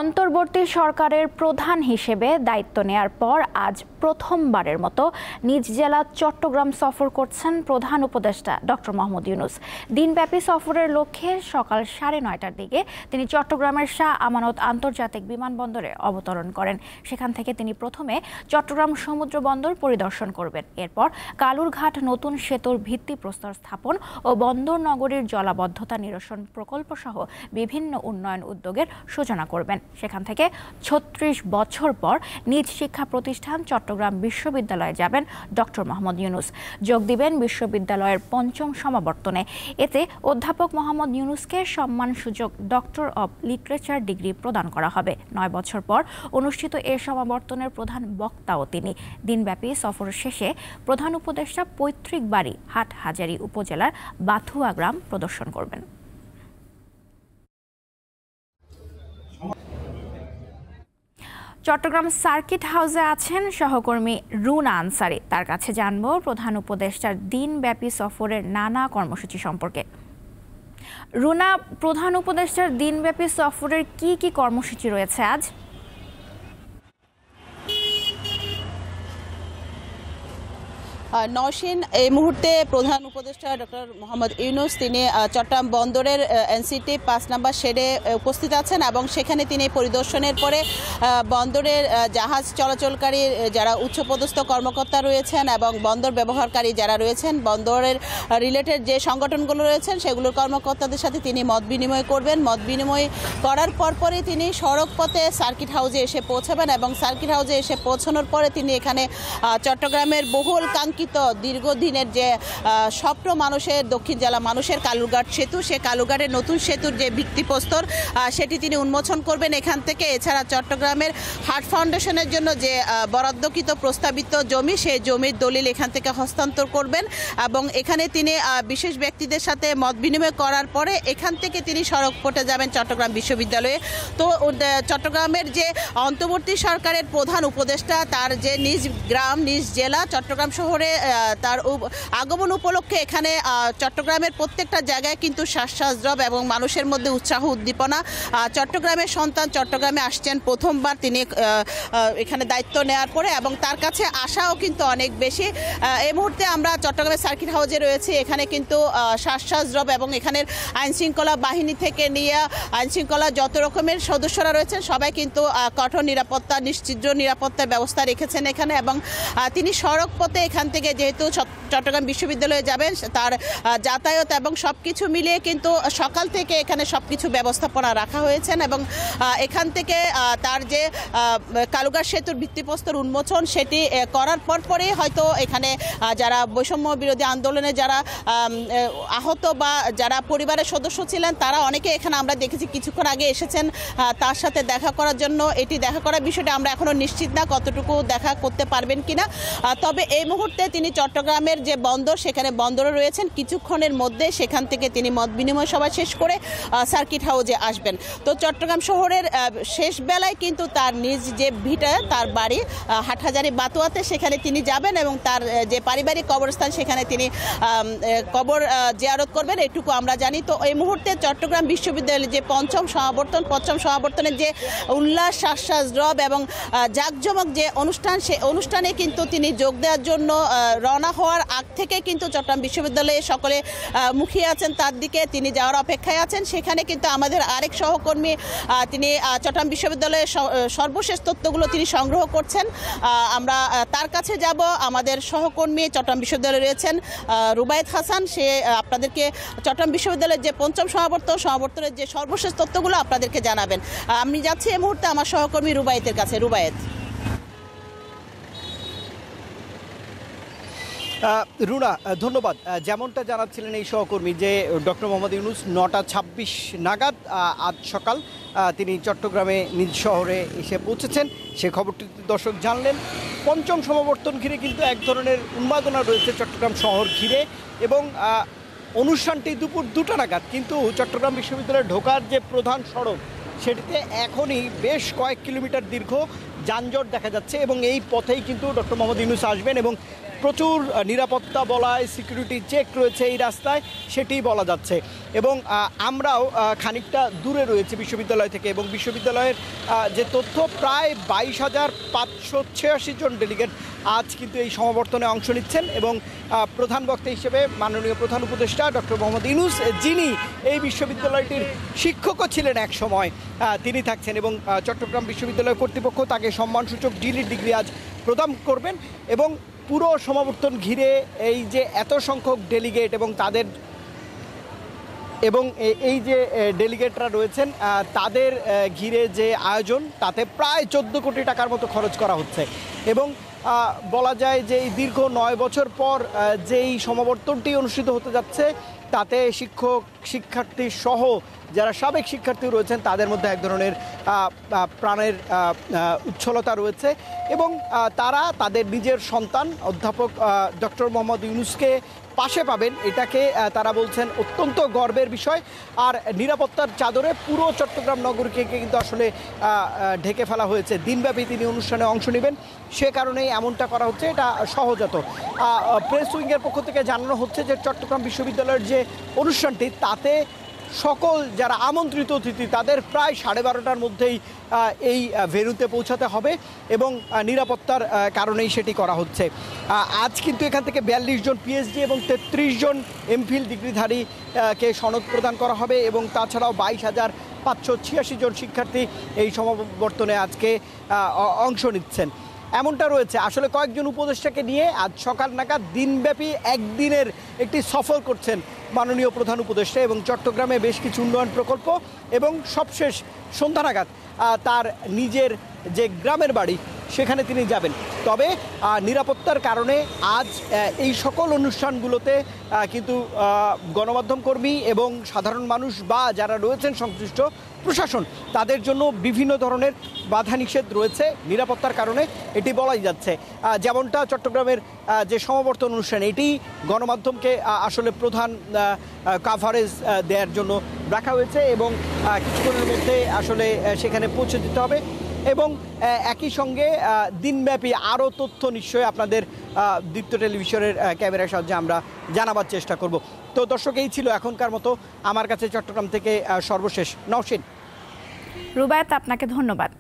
অন্তর্বর্তী সরকারের প্রধান হিসেবে দায়িত্ব নেয়ার পর আজ প্রথমবারের মতো নিজ জেলা চট্টগ্রাম সফর করছেন প্রধান উপদেষ্টা ডক্টর মোহাম্মদ ইউনূস। দিনব্যাপী সফরের লক্ষ্যে সকাল 9:30টার দিকে তিনি চট্টগ্রামের শাহ আমানত আন্তর্জাতিক বিমানবন্দরে অবতরণ করেন। সেখান থেকে তিনি প্রথমে চট্টগ্রাম সমুদ্র বন্দর পরিদর্শন করবেন। এরপর কালুরঘাট নতুন সেতুর ভিত্তিপ্রস্তর স্থাপন ও বন্দর নগরীর জলাবদ্ধতা নিরসন প্রকল্প সহ বিভিন্ন উন্নয়ন উদ্যোগের সূচনা করবেন। সেখান থেকে ৩৬ বছর পর নিজ শিক্ষা প্রতিষ্ঠান চট্টগ্রাম বিশ্ববিদ্যালয়ে যাবেন ডক্টর মোহাম্মদ ইউনূস। যোগ দিবেন বিশ্ববিদ্যালয়ের ৫ম সমাবর্তনে। এতে অধ্যাপক মোহাম্মদ ইউনূসকে সম্মানসূচক ডক্টর অব লিটারেচার ডিগ্রি প্রদান করা হবে। ৯ বছর পর অনুষ্ঠিত এ সমাবর্তনের প্রধান বক্তাও তিনি। দিনব্যাপী সফর শেষে প্রধান উপদেষ্টা পৈতৃক বাড়ি হাটহাজারী উপজেলার বাথুয়া গ্রাম প্রদর্শন করবেন। চট্টগ্রাম সার্কিট হাউসে আছেন সহকর্মী রুনা আনসারি। তার কাছে জানবো প্রধান উপদেষ্টার দিনব্যাপী সফরের নানা কর্মসূচি সম্পর্কে। রুনা, প্রধান উপদেষ্টার দিনব্যাপী সফরের কি কি কর্মসূচি রয়েছে আজ? নওশীন, এই মুহূর্তে প্রধান উপদেষ্টা ডক্টর মোহাম্মদ ইউনূস তিনি চট্টগ্রাম বন্দরের এনসিটি ৫ নম্বর শেডে উপস্থিত আছেন এবং সেখানে তিনি পরিদর্শনের পরে বন্দরের জাহাজ চলাচলকারী যারা উচ্চপদস্থ কর্মকর্তা রয়েছেন এবং বন্দর ব্যবহারকারী যারা রয়েছেন, বন্দরের রিলেটেড যে সংগঠনগুলো রয়েছেন সেগুলোর কর্মকর্তাদের সাথে তিনি মত বিনিময় করবেন। মত বিনিময় করার পরপরই তিনি সড়ক পথে সার্কিট হাউসে এসে পৌঁছাবেন এবং সার্কিট হাউসে এসে পৌঁছানোর পরে তিনি এখানে চট্টগ্রামের বহুল কাঙ্ক্ষিত দীর্ঘদিনের যে স্বপ্ন মানুষের, দক্ষিণ জেলা মানুষের কালুরঘাট সেতু, সে কালুরঘাটের নতুন সেতুর যে ভিত্তিপ্রস্তর সেটি তিনি উন্মোচন করবেন এখান থেকে। এছাড়া চট্টগ্রামের হার্ট ফাউন্ডেশনের জন্য যে বরাদ্দকৃত প্রস্তাবিত জমি, সেই জমির দলিল এখান থেকে হস্তান্তর করবেন এবং এখানে তিনি বিশেষ ব্যক্তিদের সাথে মত বিনিময় করার পরে এখান থেকে তিনি সড়ক পথে যাবেন চট্টগ্রাম বিশ্ববিদ্যালয়ে। তো চট্টগ্রামের যে অন্তর্বর্তী সরকারের প্রধান উপদেষ্টা, তার যে নিজ গ্রাম, নিজ জেলা চট্টগ্রাম শহরে তার আগমন উপলক্ষে এখানে চট্টগ্রামের প্রত্যেকটা জায়গায় কিন্তু শ্বাসরব এবং মানুষের মধ্যে উৎসাহ উদ্দীপনা। চট্টগ্রামের সন্তান চট্টগ্রামে আসছেন প্রথমবার তিনি এখানে দায়িত্ব নেওয়ার পরে এবং তার কাছে আশাও কিন্তু অনেক বেশি। এই মুহূর্তে আমরা চট্টগ্রামের সার্কিট হাউসে রয়েছি। এখানে কিন্তু শ্বাসরব এবং এখানের আইনশৃঙ্খলা বাহিনী থেকে নিয়ে আইনশৃঙ্খলা যত রকমের সদস্যরা রয়েছেন সবাই কিন্তু কঠোর নিরাপত্তা, নিশ্চিদ্র নিরাপত্তার ব্যবস্থা রেখেছেন এখানে এবং তিনি সড়ক পথে এখান থেকে যেহেতু চট্টগ্রাম বিশ্ববিদ্যালয়ে যাবেন, তার যাতায়াত এবং সব কিছু মিলিয়ে কিন্তু সকাল থেকে এখানে সব কিছু ব্যবস্থাপনা রাখা হয়েছেন এবং এখান থেকে তার যে কালুরঘাট সেতুর ভিত্তিপ্রস্তর উন্মোচন সেটি করার পরপরই হয়তো এখানে যারা বৈষম্য বিরোধী আন্দোলনে যারা আহত বা যারা পরিবারের সদস্য ছিলেন তারা অনেকে এখানে আমরা দেখেছি কিছুক্ষণ আগে এসেছেন তার সাথে দেখা করার জন্য। এটি দেখা করার বিষয়টা আমরা এখনও নিশ্চিত না কতটুকু দেখা করতে পারবেন কিনা। তবে এই মুহূর্তে তিনি চট্টগ্রামের যে বন্দর, সেখানে বন্দরে রয়েছেন। কিছুক্ষণের মধ্যে সেখান থেকে তিনি মত বিনিময় সভা শেষ করে সার্কিট হাউসে আসবেন। তো চট্টগ্রাম শহরের শেষ বেলায় কিন্তু তার নিজ যে ভিটা, তার বাড়ি হাটহাজারী বাতুয়াতে, সেখানে তিনি যাবেন এবং তার যে পারিবারিক কবরস্থান সেখানে তিনি কবর জিয়ারত করবেন, এটুকু আমরা জানি। তো এই মুহূর্তে চট্টগ্রাম বিশ্ববিদ্যালয়ের যে পঞ্চম সমাবর্তনের যে উল্লাস, শ্বাসরব এবং জাঁকজমক যে অনুষ্ঠান, সেই অনুষ্ঠানে কিন্তু তিনি যোগ দেওয়ার জন্য রওনা হওয়ার আগ থেকে কিন্তু চট্টগ্রাম বিশ্ববিদ্যালয়ে সকলে মুখিয়ে আছেন তার দিকে, তিনি যাওয়ার অপেক্ষায় আছেন। সেখানে কিন্তু আমাদের আরেক সহকর্মী তিনি চট্টগ্রাম বিশ্ববিদ্যালয়ের সর্বশেষ তথ্যগুলো তিনি সংগ্রহ করছেন। আমরা তার কাছে যাব। আমাদের সহকর্মী চট্টগ্রাম বিশ্ববিদ্যালয়ে রয়েছেন রুবায়েত হাসান, সে আপনাদেরকে চট্টগ্রাম বিশ্ববিদ্যালয়ের যে পঞ্চম সমাবর্তনের যে সর্বশেষ তথ্যগুলো আপনাদেরকে জানাবেন। আমি যাচ্ছি এই মুহূর্তে আমার সহকর্মী রুবায়েতের কাছে। রুবায়েত। রুনা, ধন্যবাদ। যেমনটা জানাচ্ছিলেন এই সহকর্মী যে ডক্টর মোহাম্মদ ইউনূস 9:26 নাগাদ আজ সকাল তিনি চট্টগ্রামে নিজ শহরে এসে পৌঁছেছেন, সে খবরটি দর্শক জানলেন। পঞ্চম সমাবর্তন ঘিরে কিন্তু এক ধরনের উন্মাদনা রয়েছে চট্টগ্রাম শহর ঘিরে এবং অনুষ্ঠানটি দুপুর 2টা নাগাদ কিন্তু চট্টগ্রাম বিশ্ববিদ্যালয়ে ঢোকার যে প্রধান সড়ক সেটিতে এখনই বেশ কয়েক কিলোমিটার দীর্ঘ যানজট দেখা যাচ্ছে এবং এই পথেই কিন্তু ডক্টর মোহাম্মদ ইউনূস আসবেন এবং প্রচুর নিরাপত্তা বলায় সিকিউরিটি চেক রয়েছে এই রাস্তায়, সেটি বলা যাচ্ছে। এবং আমরাও খানিকটা দূরে রয়েছে বিশ্ববিদ্যালয় থেকে, এবং বিশ্ববিদ্যালয়ের যে তথ্য, প্রায় 22,586 জন ডেলিগেট আজ কিন্তু এই সমাবর্তনে অংশ নিচ্ছেন। এবং প্রধান বক্তা হিসেবে মাননীয় প্রধান উপদেষ্টা ডক্টর মোহাম্মদ ইউনূস, যিনি এই বিশ্ববিদ্যালয়টির শিক্ষকও ছিলেন এক সময়, তিনি থাকছেন। এবং চট্টগ্রাম বিশ্ববিদ্যালয় কর্তৃপক্ষ তাকে সম্মানসূচক ডিলিট ডিগ্রি আজ প্রদান করবেন। এবং পুরো সমাবর্তন ঘিরে এই যে এত সংখ্যক ডেলিগেট এবং তাদের এই যে ডেলিগেটরা রয়েছেন তাদের ঘিরে যে আয়োজন, তাতে প্রায় 14 কোটি টাকার মতো খরচ করা হচ্ছে। এবং বলা যায় যে এই দীর্ঘ 9 বছর পর যেই সমাবর্তনটি অনুষ্ঠিত হতে যাচ্ছে, তাতে শিক্ষক শিক্ষার্থী সহ যারা সাবেক শিক্ষার্থী রয়েছেন তাদের মধ্যে এক ধরনের প্রাণের উচ্ছলতা রয়েছে। এবং তারা তাদের নিজের সন্তান অধ্যাপক ডক্টর মোহাম্মদ ইউনূসকে পাশে পাবেন, এটাকে তারা বলছেন অত্যন্ত গর্বের বিষয়। আর নিরাপত্তার চাদরে পুরো চট্টগ্রাম নগরীকে কিন্তু আসলে ঢেকে ফেলা হয়েছে। দিনব্যাপী তিনি অনুষ্ঠানে অংশ নেবেন, সে কারণেই এমনটা করা হচ্ছে। এটা সহজাত। প্রেস উইংয়ের পক্ষ থেকে জানানো হচ্ছে যে চট্টগ্রাম বিশ্ববিদ্যালয়ের যে অনুষ্ঠানটি, তাতে সকল যারা আমন্ত্রিত অতিথি তাদের প্রায় 12:30টার মধ্যেই এই ভেন্যুতে পৌঁছাতে হবে, এবং নিরাপত্তার কারণেই সেটি করা হচ্ছে। আজ কিন্তু এখান থেকে 42 জন পিএইচডি এবং 33 জন এমফিল ডিগ্রিধারীকে সনদ প্রদান করা হবে। এবং তাছাড়াও 22,586 জন শিক্ষার্থী এই সমাবর্তনে আজকে অংশ নিচ্ছেন। এমনটা রয়েছে। আসলে কয়েকজন উপদেষ্টাকে নিয়ে আজ সকাল নাগাদ দিনব্যাপী একদিনের একটি সফর করছেন মাননীয় প্রধান উপদেষ্টা, এবং চট্টগ্রামে বেশ কিছু উন্নয়ন প্রকল্প, এবং সবশেষ সন্ধ্যা নাগাদ তার নিজের যে গ্রামের বাড়ি সেখানে তিনি যাবেন। তবে নিরাপত্তার কারণে আজ এই সকল অনুষ্ঠানগুলোতে কিন্তু গণমাধ্যম কর্মী এবং সাধারণ মানুষ বা যারা রয়েছেন সংশ্লিষ্ট প্রশাসন, তাদের জন্য বিভিন্ন ধরনের বাধা নিষেধ রয়েছে নিরাপত্তার কারণে, এটি বলাই যাচ্ছে। যেমনটা চট্টগ্রামের যে সমাবর্তন অনুষ্ঠান, এটি গণমাধ্যমকে আসলে প্রধান কাভারেজ দেওয়ার জন্য রাখা হয়েছে, এবং কিছুক্ষণের মধ্যে আসলে সেখানে পৌঁছে দিতে হবে। এবং একই সঙ্গে দিনব্যাপী আরও তথ্য নিশ্চয়ই আপনাদের দীপ্ত টেলিভিশনের ক্যামেরার সাহায্যে আমরা জানাবার চেষ্টা করব। তো দর্শক, এই ছিল এখনকার মতো আমার কাছে চট্টগ্রাম থেকে সর্বশেষ। নওশিন। রুবায়েত, আপনাকে ধন্যবাদ।